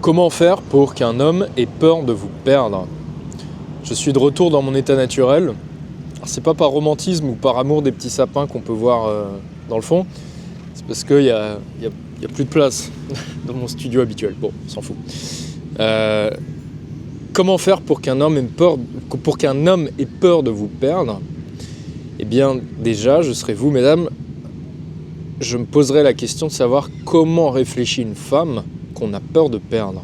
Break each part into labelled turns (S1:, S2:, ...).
S1: Comment faire pour qu'un homme ait peur de vous perdre? Je suis de retour dans mon état naturel. C'est pas par romantisme ou par amour des petits sapins qu'on peut voir dans le fond. C'est parce qu'il y a plus de place dans mon studio habituel. Bon, on s'en fout. Comment faire pour qu'un homme ait peur de vous perdre? Eh bien, déjà, je serai vous, mesdames, je me poserai la question de savoir comment réfléchit une femme qu'on a peur de perdre.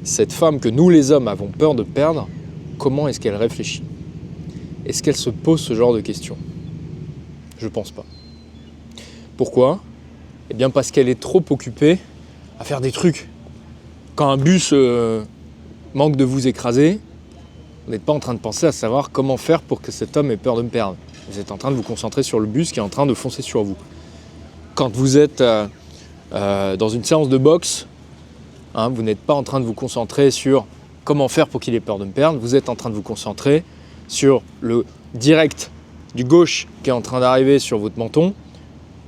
S1: Cette femme que nous, les hommes, avons peur de perdre, comment est-ce qu'elle réfléchit? Est-ce qu'elle se pose ce genre de questions? Je pense pas. Pourquoi? Eh bien parce qu'elle est trop occupée à faire des trucs. Quand un bus manque de vous écraser, vous n'êtes pas en train de penser à savoir comment faire pour que cet homme ait peur de me perdre. Vous êtes en train de vous concentrer sur le bus qui est en train de foncer sur vous. Quand vous êtes dans une séance de boxe, vous n'êtes pas en train de vous concentrer sur comment faire pour qu'il ait peur de me perdre. Vous êtes en train de vous concentrer sur le direct du gauche qui est en train d'arriver sur votre menton,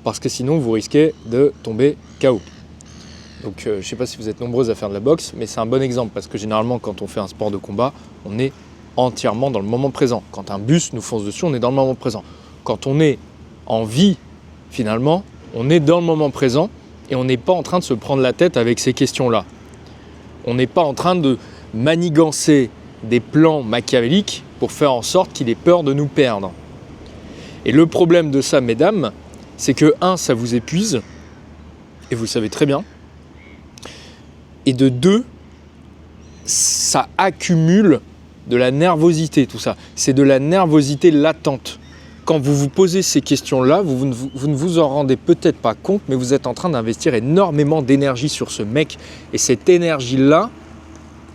S1: parce que sinon vous risquez de tomber KO. Donc je ne sais pas si vous êtes nombreuses à faire de la boxe, mais c'est un bon exemple, parce que généralement quand on fait un sport de combat, on est entièrement dans le moment présent. Quand un bus nous fonce dessus, on est dans le moment présent. Quand on est en vie, finalement, on est dans le moment présent et on n'est pas en train de se prendre la tête avec ces questions-là. On n'est pas en train de manigancer des plans machiavéliques pour faire en sorte qu'il ait peur de nous perdre. Et le problème de ça, mesdames, c'est que, ça vous épuise, et vous le savez très bien, et de deux, ça accumule de la nervosité, tout ça. C'est de la nervosité latente. Quand vous vous posez ces questions-là, vous ne vous en rendez peut-être pas compte, mais vous êtes en train d'investir énormément d'énergie sur ce mec. Et cette énergie-là,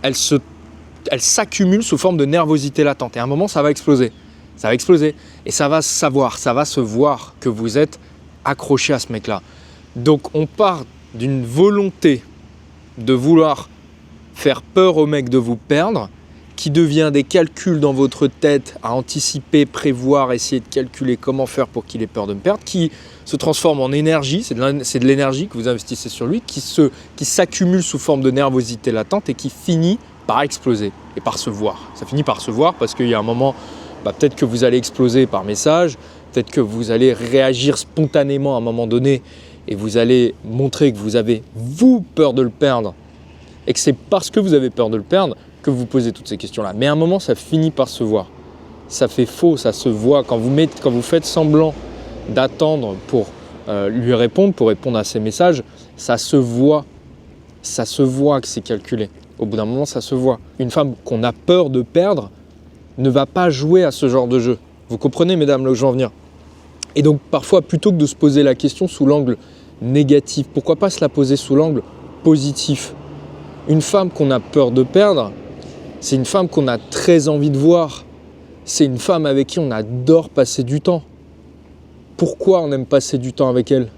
S1: elle s'accumule sous forme de nervosité latente. Et à un moment, ça va exploser. Ça va exploser. Et ça va se voir que vous êtes accroché à ce mec-là. Donc, on part d'une volonté de vouloir faire peur au mec de vous perdre, qui devient des calculs dans votre tête à anticiper, prévoir, essayer de calculer comment faire pour qu'il ait peur de me perdre, qui se transforme en énergie, c'est de l'énergie que vous investissez sur lui, qui s'accumule sous forme de nervosité latente et qui finit par exploser et par se voir. Ça finit par se voir parce qu'il y a un moment, peut-être que vous allez exploser par message, peut-être que vous allez réagir spontanément à un moment donné et vous allez montrer que vous avez, peur de le perdre et que c'est parce que vous avez peur de le perdre que vous posez toutes ces questions-là. Mais à un moment, ça finit par se voir. Ça fait faux, ça se voit. Quand vous faites semblant d'attendre pour lui répondre, pour répondre à ses messages, ça se voit. Ça se voit que c'est calculé. Au bout d'un moment, ça se voit. Une femme qu'on a peur de perdre ne va pas jouer à ce genre de jeu. Vous comprenez, mesdames, là où je veux en venir? Et donc, parfois, plutôt que de se poser la question sous l'angle négatif, pourquoi pas se la poser sous l'angle positif? Une femme qu'on a peur de perdre, c'est une femme qu'on a très envie de voir. C'est une femme avec qui on adore passer du temps. Pourquoi on aime passer du temps avec elle?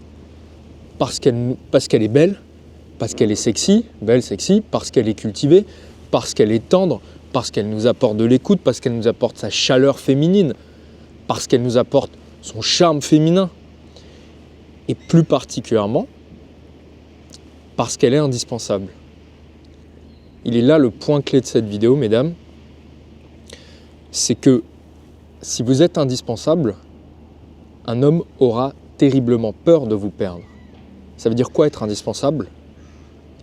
S1: Parce qu'elle est belle, parce qu'elle est sexy, belle, sexy, parce qu'elle est cultivée, parce qu'elle est tendre, parce qu'elle nous apporte de l'écoute, parce qu'elle nous apporte sa chaleur féminine, parce qu'elle nous apporte son charme féminin. Et plus particulièrement, parce qu'elle est indispensable. Il est là le point clé de cette vidéo, mesdames. C'est que si vous êtes indispensable, un homme aura terriblement peur de vous perdre. Ça veut dire quoi être indispensable?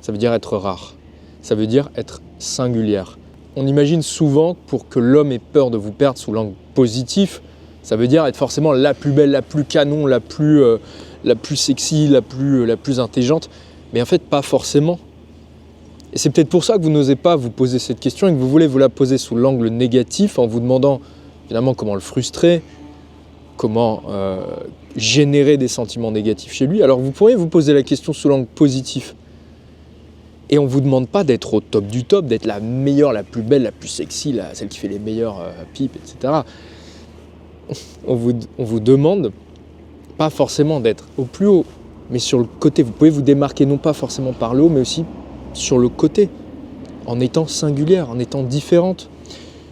S1: Ça veut dire être rare. Ça veut dire être singulière. On imagine souvent pour que l'homme ait peur de vous perdre sous l'angle positif, ça veut dire être forcément la plus belle, la plus canon, la plus sexy, la plus intelligente. Mais en fait, pas forcément. Et c'est peut-être pour ça que vous n'osez pas vous poser cette question et que vous voulez vous la poser sous l'angle négatif en vous demandant finalement comment le frustrer, comment générer des sentiments négatifs chez lui. Alors vous pourriez vous poser la question sous l'angle positif. Et on ne vous demande pas d'être au top du top, d'être la meilleure, la plus belle, la plus sexy, celle qui fait les meilleures pipes, etc. On vous demande pas forcément d'être au plus haut, mais sur le côté. Vous pouvez vous démarquer non pas forcément par le haut, mais aussi sur le côté, en étant singulière, en étant différente.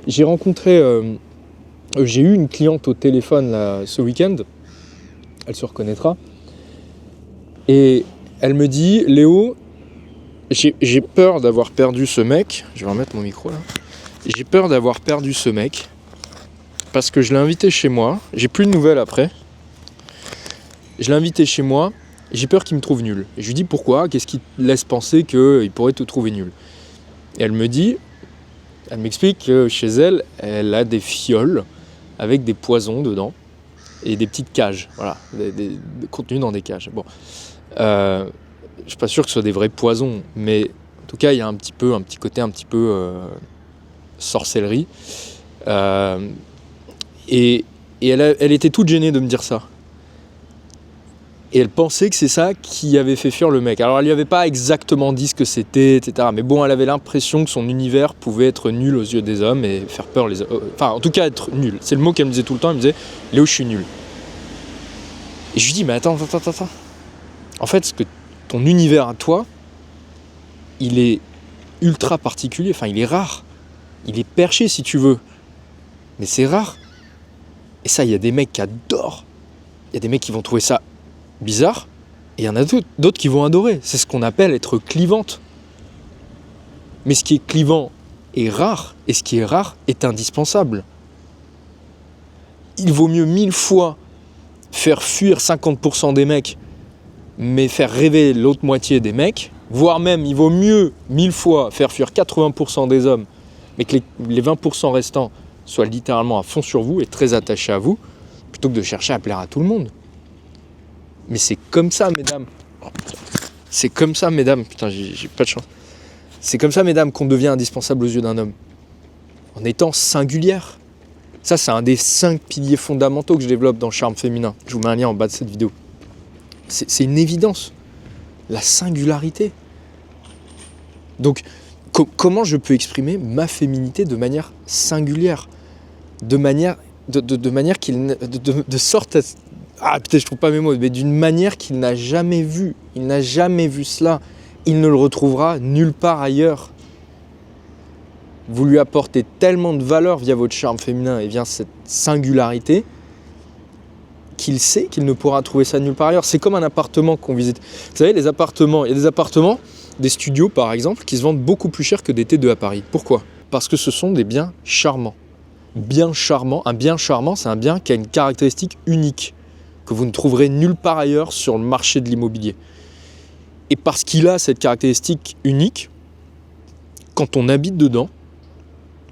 S1: J'ai eu une cliente au téléphone là, ce week-end, elle se reconnaîtra, et elle me dit « Léo, j'ai peur d'avoir perdu ce mec. Je vais remettre mon micro là. J'ai peur d'avoir perdu ce mec parce que je l'ai invité chez moi. J'ai plus de nouvelles après. Je l'ai invité chez moi. Et j'ai peur qu'il me trouve nul. Et je lui dis pourquoi. Qu'est-ce qui te laisse penser qu'il pourrait te trouver nul? Et elle m'explique que chez elle, elle a des fioles avec des poisons dedans et des petites cages. Voilà, des contenus dans des cages. Bon, je suis pas sûr que ce soit des vrais poisons, mais en tout cas, il y a un petit côté un petit peu sorcellerie. Et elle était toute gênée de me dire ça. Et elle pensait que c'est ça qui avait fait fuir le mec. Alors elle lui avait pas exactement dit ce que c'était, etc. Mais bon, elle avait l'impression que son univers pouvait être nul aux yeux des hommes et faire peur les hommes. Enfin, en tout cas, être nul. C'est le mot qu'elle me disait tout le temps. Elle me disait, Léo, je suis nul. Et je lui dis, mais attends. En fait, ton univers à toi, il est ultra particulier. Enfin, il est rare. Il est perché si tu veux. Mais c'est rare. Et ça, il y a des mecs qui adorent. Il y a des mecs qui vont trouver ça bizarre, et il y en a d'autres qui vont adorer. C'est ce qu'on appelle être clivante. Mais ce qui est clivant est rare, et ce qui est rare est indispensable. Il vaut mieux 1000 fois faire fuir 50% des mecs, mais faire rêver l'autre moitié des mecs, voire même il vaut mieux 1000 fois faire fuir 80% des hommes, mais que les 20% restants soient littéralement à fond sur vous et très attachés à vous, plutôt que de chercher à plaire à tout le monde. Mais c'est comme ça, mesdames. C'est comme ça, mesdames. Putain, j'ai pas de chance. C'est comme ça, mesdames, qu'on devient indispensable aux yeux d'un homme. En étant singulière. Ça, c'est un des 5 piliers fondamentaux que je développe dans Charme Féminin. Je vous mets un lien en bas de cette vidéo. C'est une évidence. La singularité. Donc, comment je peux exprimer ma féminité de manière singulière? De manière de sorte à... Ah putain, je trouve pas mes mots, mais d'une manière qu'il n'a jamais vue. Il n'a jamais vu cela. Il ne le retrouvera nulle part ailleurs. Vous lui apportez tellement de valeur via votre charme féminin et via cette singularité qu'il sait qu'il ne pourra trouver ça nulle part ailleurs. C'est comme un appartement qu'on visite. Vous savez, les appartements, il y a des appartements, des studios par exemple, qui se vendent beaucoup plus cher que des T2 à Paris. Pourquoi? Parce que ce sont des biens charmants. Bien charmant, un bien charmant, c'est un bien qui a une caractéristique unique, que vous ne trouverez nulle part ailleurs sur le marché de l'immobilier. Et parce qu'il a cette caractéristique unique, quand on habite dedans,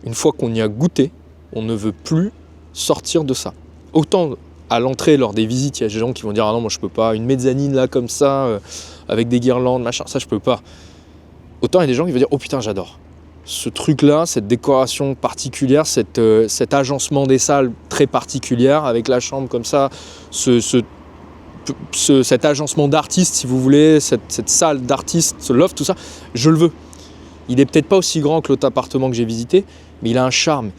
S1: une fois qu'on y a goûté, on ne veut plus sortir de ça. Autant à l'entrée, lors des visites, il y a des gens qui vont dire « Ah non, moi je peux pas, une mezzanine là comme ça, avec des guirlandes, machin, ça je peux pas. » Autant il y a des gens qui vont dire « Oh putain, j'adore. » Ce truc-là, cette décoration particulière, cet agencement des salles très particulière, avec la chambre comme ça, cet agencement d'artiste, si vous voulez, cette salle d'artiste, ce loft, tout ça, je le veux. Il n'est peut-être pas aussi grand que l'autre appartement que j'ai visité, mais il a un charme.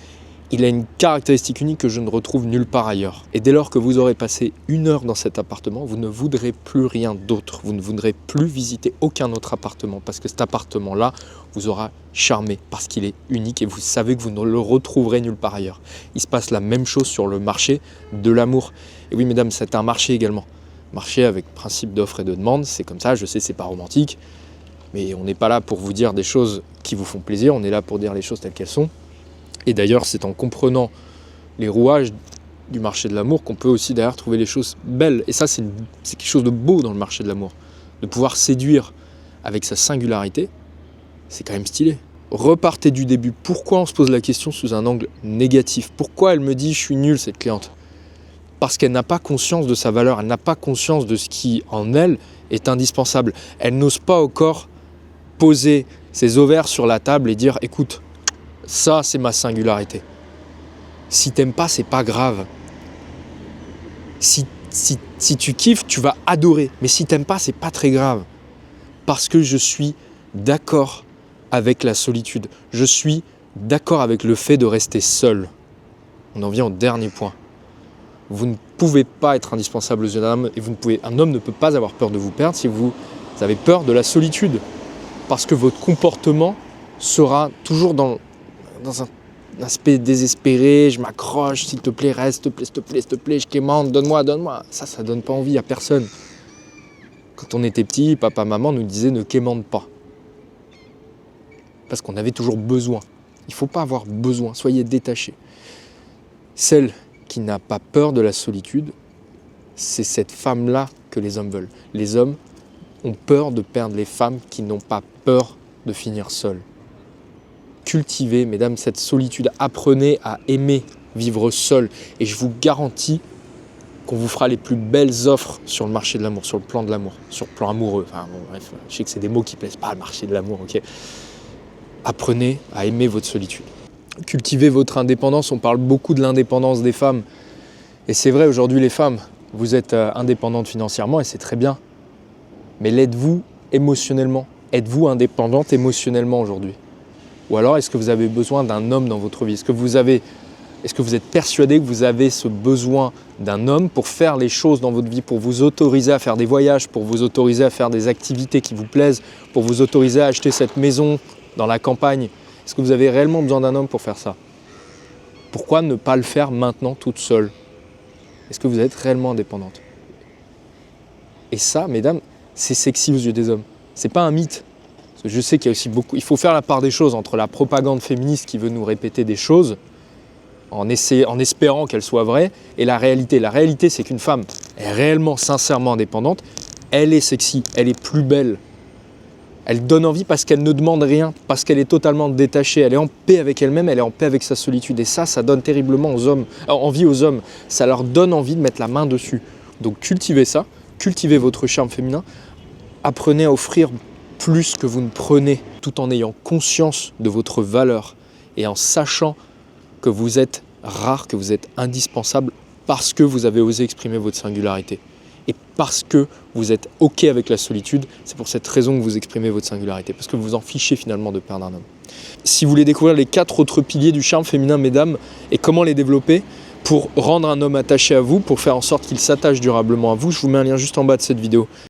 S1: Il a une caractéristique unique que je ne retrouve nulle part ailleurs. Et dès lors que vous aurez passé 1 heure dans cet appartement, vous ne voudrez plus rien d'autre. Vous ne voudrez plus visiter aucun autre appartement parce que cet appartement-là vous aura charmé parce qu'il est unique et vous savez que vous ne le retrouverez nulle part ailleurs. Il se passe la même chose sur le marché de l'amour. Et oui, mesdames, c'est un marché également. Marché avec principe d'offre et de demande, c'est comme ça, je sais, c'est pas romantique, mais on n'est pas là pour vous dire des choses qui vous font plaisir, on est là pour dire les choses telles qu'elles sont. Et d'ailleurs, c'est en comprenant les rouages du marché de l'amour qu'on peut aussi derrière trouver les choses belles. Et ça, c'est quelque chose de beau dans le marché de l'amour. De pouvoir séduire avec sa singularité, c'est quand même stylé. Repartez du début. Pourquoi on se pose la question sous un angle négatif? Pourquoi elle me dit « je suis nulle, cette cliente ?» Parce qu'elle n'a pas conscience de sa valeur, elle n'a pas conscience de ce qui, en elle, est indispensable. Elle n'ose pas encore poser ses ovaires sur la table et dire « écoute, ça, c'est ma singularité. Si t'aimes pas, c'est pas grave. Si tu kiffes, tu vas adorer. Mais si t'aimes pas, c'est pas très grave. Parce que je suis d'accord avec la solitude. Je suis d'accord avec le fait de rester seul. » On en vient au dernier point. Vous ne pouvez pas être indispensable aux yeux d'un homme et un homme ne peut pas avoir peur de vous perdre si vous avez peur de la solitude. Parce que votre comportement sera toujours dans un aspect désespéré, je m'accroche, s'il te plaît, reste, s'il te plaît, je quémande, donne-moi. Ça donne pas envie à personne. Quand on était petit, papa, maman nous disaient ne quémande pas. parce qu'on avait toujours besoin. Il ne faut pas avoir besoin, soyez détachés. Celle qui n'a pas peur de la solitude, c'est cette femme-là que les hommes veulent. Les hommes ont peur de perdre les femmes qui n'ont pas peur de finir seules. Cultivez, mesdames, cette solitude. Apprenez à aimer vivre seul. Et je vous garantis qu'on vous fera les plus belles offres sur le marché de l'amour, sur le plan de l'amour, sur le plan amoureux. Enfin, bon, bref, je sais que c'est des mots qui ne plaisent pas, le marché de l'amour, ok. Apprenez à aimer votre solitude. Cultivez votre indépendance. On parle beaucoup de l'indépendance des femmes. Et c'est vrai, aujourd'hui, les femmes, vous êtes indépendantes financièrement et c'est très bien. Mais l'êtes-vous émotionnellement? Êtes-vous indépendante émotionnellement aujourd'hui? Ou alors, est-ce que vous avez besoin d'un homme dans votre vie? Est-ce que vous êtes persuadé que vous avez ce besoin d'un homme pour faire les choses dans votre vie, pour vous autoriser à faire des voyages, pour vous autoriser à faire des activités qui vous plaisent, pour vous autoriser à acheter cette maison dans la campagne? Est-ce que vous avez réellement besoin d'un homme pour faire ça? Pourquoi ne pas le faire maintenant toute seule? Est-ce que vous êtes réellement indépendante? Et ça, mesdames, c'est sexy aux yeux des hommes. C'est pas un mythe. Parce que je sais qu'il y a aussi beaucoup. Il faut faire la part des choses entre la propagande féministe qui veut nous répéter des choses en espérant qu'elles soient vraies et la réalité. La réalité, c'est qu'une femme est réellement, sincèrement indépendante. Elle est sexy, elle est plus belle. Elle donne envie parce qu'elle ne demande rien, parce qu'elle est totalement détachée. Elle est en paix avec elle-même, elle est en paix avec sa solitude. Et ça donne terriblement envie aux hommes. Ça leur donne envie de mettre la main dessus. Donc cultivez ça, cultivez votre charme féminin. Apprenez à offrir plus que vous ne prenez, tout en ayant conscience de votre valeur et en sachant que vous êtes rare, que vous êtes indispensable parce que vous avez osé exprimer votre singularité. Et parce que vous êtes OK avec la solitude, c'est pour cette raison que vous exprimez votre singularité, parce que vous vous en fichez finalement de perdre un homme. Si vous voulez découvrir les 4 autres piliers du charme féminin, mesdames, et comment les développer pour rendre un homme attaché à vous, pour faire en sorte qu'il s'attache durablement à vous, je vous mets un lien juste en bas de cette vidéo.